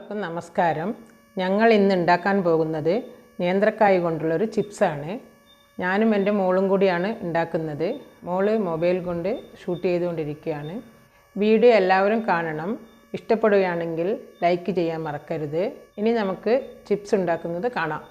എല്ലാവർക്കും നമസ്കാരം. ഞങ്ങൾ ഇന്ന് ഉണ്ടാക്കാൻ പോകുന്നത് നേന്ത്രക്കായ കൊണ്ടുള്ളൊരു ചിപ്സാണ്. ഞാനും എൻ്റെ മോളും കൂടിയാണ് ഉണ്ടാക്കുന്നത്. മോള് മൊബൈൽ കൊണ്ട് ഷൂട്ട് ചെയ്തുകൊണ്ടിരിക്കുകയാണ്. വീഡിയോ എല്ലാവരും കാണണം. ഇഷ്ടപ്പെടുകയാണെങ്കിൽ ലൈക്ക് ചെയ്യാൻ മറക്കരുത്. ഇനി നമുക്ക് ചിപ്സ് ഉണ്ടാക്കുന്നത് കാണാം.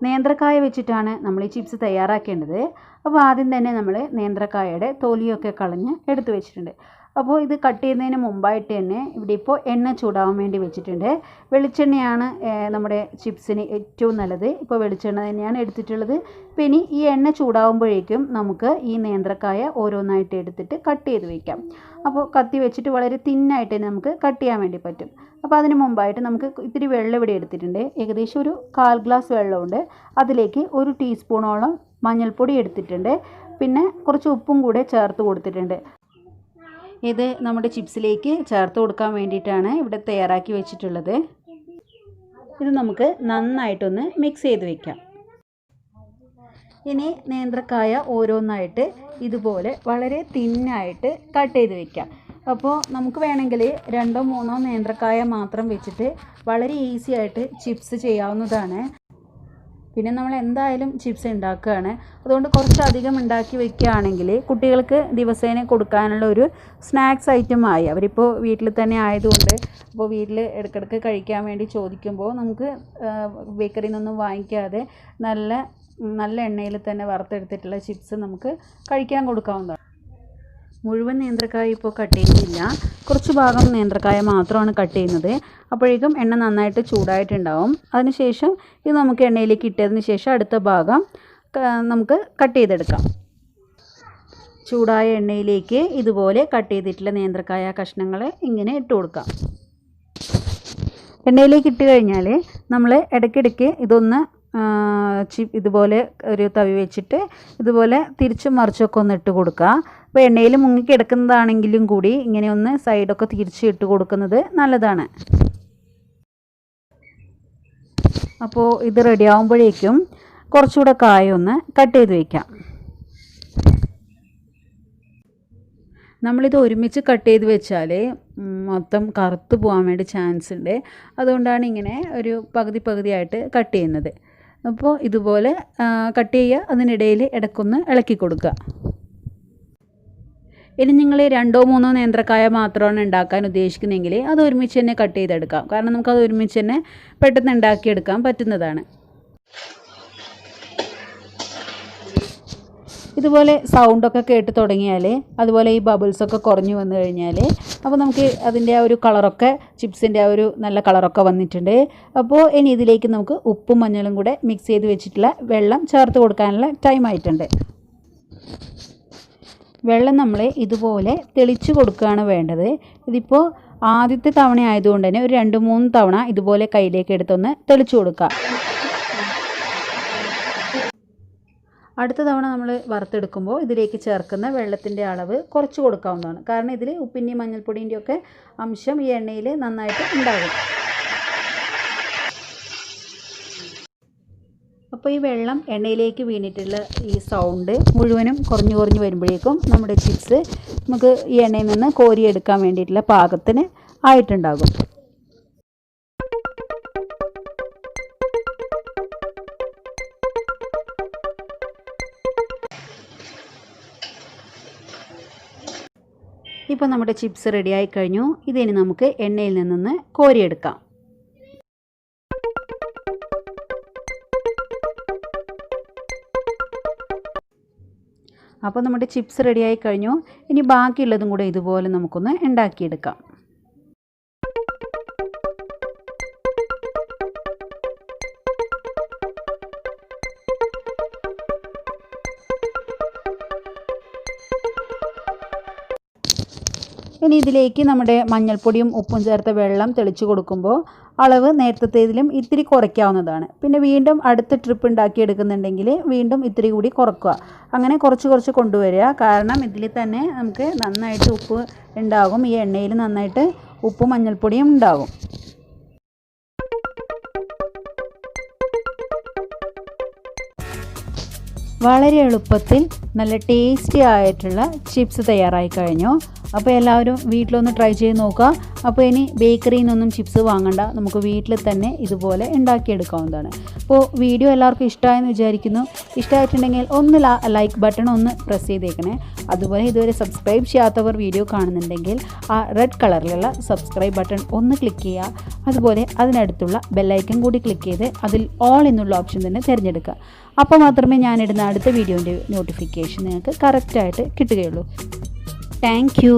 നേന്ത്രക്കായ വെച്ചിട്ടാണ് നമ്മൾ ഈ ചിപ്സ് തയ്യാറാക്കേണ്ടത്. അപ്പോൾ ആദ്യം തന്നെ നമ്മൾ നേന്ത്രക്കായയുടെ തൊലിയൊക്കെ കളഞ്ഞ് എടുത്തു വെച്ചിട്ടുണ്ട്. അപ്പോൾ ഇത് കട്ട് ചെയ്യുന്നതിന് മുമ്പായിട്ട് തന്നെ ഇവിടെ ഇപ്പോൾ എണ്ണ ചൂടാവാൻ വേണ്ടി വെച്ചിട്ടുണ്ട്. വെളിച്ചെണ്ണയാണ് നമ്മുടെ ചിപ്സിന് ഏറ്റവും നല്ലത്. ഇപ്പോൾ വെളിച്ചെണ്ണ തന്നെയാണ് എടുത്തിട്ടുള്ളത്. അപ്പോൾ ഇനി ഈ എണ്ണ ചൂടാവുമ്പോഴേക്കും നമുക്ക് ഈ നേന്ത്രക്കായ ഓരോന്നായിട്ട് എടുത്തിട്ട് കട്ട് ചെയ്ത് വയ്ക്കാം. അപ്പോൾ കത്തി വെച്ചിട്ട് വളരെ തിന്നായിട്ട് തന്നെ നമുക്ക് കട്ട് ചെയ്യാൻ വേണ്ടി പറ്റും. അപ്പോൾ അതിന് മുമ്പായിട്ട് നമുക്ക് ഇത്തിരി വെള്ളം ഇവിടെ എടുത്തിട്ടുണ്ട്. ഏകദേശം ഒരു 1/4 ഗ്ലാസ് വെള്ളമുണ്ട്. അതിലേക്ക് 1 ടീസ്പൂണോളം മഞ്ഞൾപ്പൊടി എടുത്തിട്ടുണ്ട്. പിന്നെ കുറച്ച് ഉപ്പും കൂടെ ചേർത്ത് കൊടുത്തിട്ടുണ്ട്. ഇത് നമ്മുടെ ചിപ്സിലേക്ക് ചേർത്ത് കൊടുക്കാൻ വേണ്ടിയിട്ടാണ് ഇവിടെ തയ്യാറാക്കി വെച്ചിട്ടുള്ളത്. ഇത് നമുക്ക് നന്നായിട്ടൊന്ന് മിക്സ് ചെയ്ത് വയ്ക്കാം. ഇനി നേന്ത്രക്കായ ഓരോന്നായിട്ട് ഇതുപോലെ വളരെ തിന്നായിട്ട് കട്ട് ചെയ്ത് വയ്ക്കാം. അപ്പോൾ നമുക്ക് വേണമെങ്കിൽ 2-3 നേന്ത്രക്കായ മാത്രം വെച്ചിട്ട് വളരെ ഈസി ആയിട്ട് ചിപ്സ് ചെയ്യാവുന്നതാണ്. പിന്നെ നമ്മൾ എന്തായാലും ചിപ്സ് ഉണ്ടാക്കുകയാണ്. അതുകൊണ്ട് കുറച്ചധികം ഉണ്ടാക്കി വയ്ക്കുകയാണെങ്കിൽ കുട്ടികൾക്ക് ദിവസേന കൊടുക്കാനുള്ള ഒരു സ്നാക്സ് ഐറ്റമായി. അവരിപ്പോൾ വീട്ടിൽ തന്നെ ആയതുകൊണ്ട് അപ്പോൾ വീട്ടിൽ ഇടയ്ക്കിടയ്ക്ക് കഴിക്കാൻ വേണ്ടി ചോദിക്കുമ്പോൾ നമുക്ക് ബേക്കറിയിൽ നിന്നൊന്നും വാങ്ങിക്കാതെ നല്ല എണ്ണയിൽ തന്നെ വറുത്തെടുത്തിട്ടുള്ള ചിപ്സ് നമുക്ക് കഴിക്കാൻ കൊടുക്കാവുന്നതാണ്. മുഴുവൻ നേന്ത്രക്കായ ഇപ്പോൾ കട്ട് ചെയ്യുന്നില്ല. കുറച്ച് ഭാഗം നേന്ത്രക്കായ മാത്രമാണ് കട്ട് ചെയ്യുന്നത്. അപ്പോഴേക്കും എണ്ണ നന്നായിട്ട് ചൂടായിട്ടുണ്ടാവും. അതിനുശേഷം ഇത് നമുക്ക് എണ്ണയിലേക്ക് ഇട്ടതിന് ശേഷം അടുത്ത ഭാഗം നമുക്ക് കട്ട് ചെയ്തെടുക്കാം. ചൂടായ എണ്ണയിലേക്ക് ഇതുപോലെ കട്ട് ചെയ്തിട്ടുള്ള നേന്ത്രക്കായ കഷ്ണങ്ങൾ ഇങ്ങനെ ഇട്ട് കൊടുക്കാം. എണ്ണയിലേക്ക് ഇട്ട് കഴിഞ്ഞാൽ നമ്മൾ ഇടയ്ക്കിടയ്ക്ക് ഇതൊന്ന് ഇതുപോലെ ഒരു തവി വെച്ചിട്ട് ഇതുപോലെ തിരിച്ചും മറിച്ചൊക്കെ ഒന്ന് ഇട്ട് കൊടുക്കുക. അപ്പോൾ എണ്ണയിൽ മുങ്ങിക്കിടക്കുന്നതാണെങ്കിലും കൂടി ഇങ്ങനെ ഒന്ന് സൈഡൊക്കെ തിരിച്ച് ഇട്ട് കൊടുക്കുന്നത് നല്ലതാണ്. അപ്പോൾ ഇത് റെഡി ആകുമ്പോഴേക്കും കുറച്ചുകൂടെ കായ ഒന്ന് കട്ട് ചെയ്ത് വയ്ക്കാം. നമ്മളിത് ഒരുമിച്ച് കട്ട് ചെയ്ത് വെച്ചാൽ മൊത്തം കറുത്ത് പോകാൻ വേണ്ടി ചാൻസ് ഉണ്ട്. അതുകൊണ്ടാണ് ഇങ്ങനെ ഒരു പകുതിയായിട്ട് കട്ട് ചെയ്യുന്നത്. അപ്പോൾ ഇതുപോലെ കട്ട് ചെയ്യുക. അതിനിടയിൽ ഇടയ്ക്കൊന്ന് ഇളക്കി കൊടുക്കുക. ഇനി നിങ്ങൾ 2-3 നേന്ത്രക്കായ മാത്രമാണ് ഉണ്ടാക്കാൻ ഉദ്ദേശിക്കുന്നതെങ്കിൽ അത് ഒരുമിച്ച് തന്നെ കട്ട് ചെയ്തെടുക്കാം. കാരണം നമുക്കത് ഒരുമിച്ച് തന്നെ പെട്ടെന്ന് ഉണ്ടാക്കിയെടുക്കാൻ പറ്റുന്നതാണ്. ഇതുപോലെ സൗണ്ടൊക്കെ കേട്ട് തുടങ്ങിയാൽ, അതുപോലെ ഈ ബബിൾസൊക്കെ കുറഞ്ഞു വന്നു കഴിഞ്ഞാൽ, അപ്പോൾ നമുക്ക് അതിൻ്റെ ആ ഒരു കളറൊക്കെ ചിപ്സിൻ്റെ ആ ഒരു നല്ല കളറൊക്കെ വന്നിട്ടുണ്ട്. അപ്പോൾ ഇനി ഇതിലേക്ക് നമുക്ക് ഉപ്പും മഞ്ഞളും കൂടെ മിക്സ് ചെയ്ത് വെച്ചിട്ടുള്ള വെള്ളം ചേർത്ത് കൊടുക്കാനുള്ള ടൈം ആയിട്ടുണ്ട്. വെള്ളം നമ്മൾ ഇതുപോലെ തെളിച്ച് കൊടുക്കുകയാണ് വേണ്ടത്. ഇതിപ്പോൾ ആദ്യത്തെ തവണ ആയതുകൊണ്ട് തന്നെ ഒരു 2-3 തവണ ഇതുപോലെ കയ്യിലേക്ക് എടുത്തൊന്ന് തെളിച്ച് കൊടുക്കുക. അടുത്ത തവണ നമ്മൾ വറുത്തെടുക്കുമ്പോൾ ഇതിലേക്ക് ചേർക്കുന്ന വെള്ളത്തിൻ്റെ അളവ് കുറച്ച് കൊടുക്കാവുന്നതാണ്. കാരണം ഇതിൽ ഉപ്പിൻ്റെയും മഞ്ഞൾപ്പൊടിൻ്റെയും ഒക്കെ അംശം ഈ എണ്ണയിൽ നന്നായിട്ട് ഉണ്ടാകും. അപ്പോൾ ഈ വെള്ളം എണ്ണയിലേക്ക് വീണിട്ടുള്ള ഈ സൗണ്ട് മുഴുവനും കുറഞ്ഞു വരുമ്പോഴേക്കും നമ്മുടെ ചിപ്സ് നമുക്ക് ഈ എണ്ണയിൽ നിന്ന് കോരിയെടുക്കാൻ വേണ്ടിയിട്ടുള്ള പാകത്തിന് ആയിട്ടുണ്ടാകും. ഇപ്പോൾ നമ്മുടെ ചിപ്സ് റെഡിയായി കഴിഞ്ഞു. ഇതിനി നമുക്ക് എണ്ണയിൽ നിന്ന് കോരിയെടുക്കാം. അപ്പോൾ നമ്മുടെ ചിപ്സ് റെഡിയായി കഴിഞ്ഞു. ഇനി ബാക്കിയുള്ളതും കൂടെ ഇതുപോലെ നമുക്കൊന്ന് ഉണ്ടാക്കിയെടുക്കാം. ഇനി ഇതിലേക്ക് നമ്മുടെ മഞ്ഞൾപ്പൊടിയും ഉപ്പും ചേർത്ത വെള്ളം തെളിച്ച് കൊടുക്കുമ്പോൾ അളവ് നേരത്തേതിലും ഇത്തിരി കുറയ്ക്കാവുന്നതാണ്. പിന്നെ വീണ്ടും അടുത്ത ട്രിപ്പ് ഉണ്ടാക്കിയെടുക്കുന്നുണ്ടെങ്കിൽ വീണ്ടും ഇത്തിരി കൂടി കുറയ്ക്കുക. അങ്ങനെ കുറച്ച് കൊണ്ടുവരിക. കാരണം ഇതിൽ തന്നെ നമുക്ക് നന്നായിട്ട് ഉപ്പ് ഉണ്ടാകും. ഈ എണ്ണയിൽ നന്നായിട്ട് ഉപ്പും മഞ്ഞൾപ്പൊടിയും ഉണ്ടാകും. വളരെ എളുപ്പത്തിൽ നല്ല ടേസ്റ്റി ആയിട്ടുള്ള ചിപ്സ് തയ്യാറായി കഴിഞ്ഞു. അപ്പോൾ എല്ലാവരും വീട്ടിലൊന്ന് ട്രൈ ചെയ്ത് നോക്കുക. അപ്പോൾ ഇനി ബേക്കറിയിൽ നിന്നൊന്നും ചിപ്സ് വാങ്ങണ്ട, നമുക്ക് വീട്ടിൽ തന്നെ ഇതുപോലെ ഉണ്ടാക്കിയെടുക്കാവുന്നതാണ്. അപ്പോൾ വീഡിയോ എല്ലാവർക്കും ഇഷ്ടമായെന്ന് വിചാരിക്കുന്നു. ഇഷ്ടമായിട്ടുണ്ടെങ്കിൽ ഒന്ന് ലൈക്ക് ബട്ടൺ ഒന്ന് പ്രസ് ചെയ്തേക്കണേ. അതുപോലെ ഇതുവരെ സബ്സ്ക്രൈബ് ചെയ്യാത്തവർ വീഡിയോ കാണുന്നുണ്ടെങ്കിൽ ആ റെഡ് കളറിലുള്ള സബ്സ്ക്രൈബ് ബട്ടൺ ഒന്ന് ക്ലിക്ക് ചെയ്യുക. അതുപോലെ അതിനടുത്തുള്ള ബെല്ലൈക്കൺ കൂടി ക്ലിക്ക് ചെയ്ത് അതിൽ ഓൾ എന്നുള്ള ഓപ്ഷൻ തന്നെ തിരഞ്ഞെടുക്കുക. അപ്പോൾ മാത്രമേ ഞാനിടുന്ന അടുത്ത വീഡിയോൻ്റെ നോട്ടിഫിക്കേഷൻ നിങ്ങൾക്ക് കറക്റ്റായിട്ട് കിട്ടുകയുള്ളൂ. Thank you.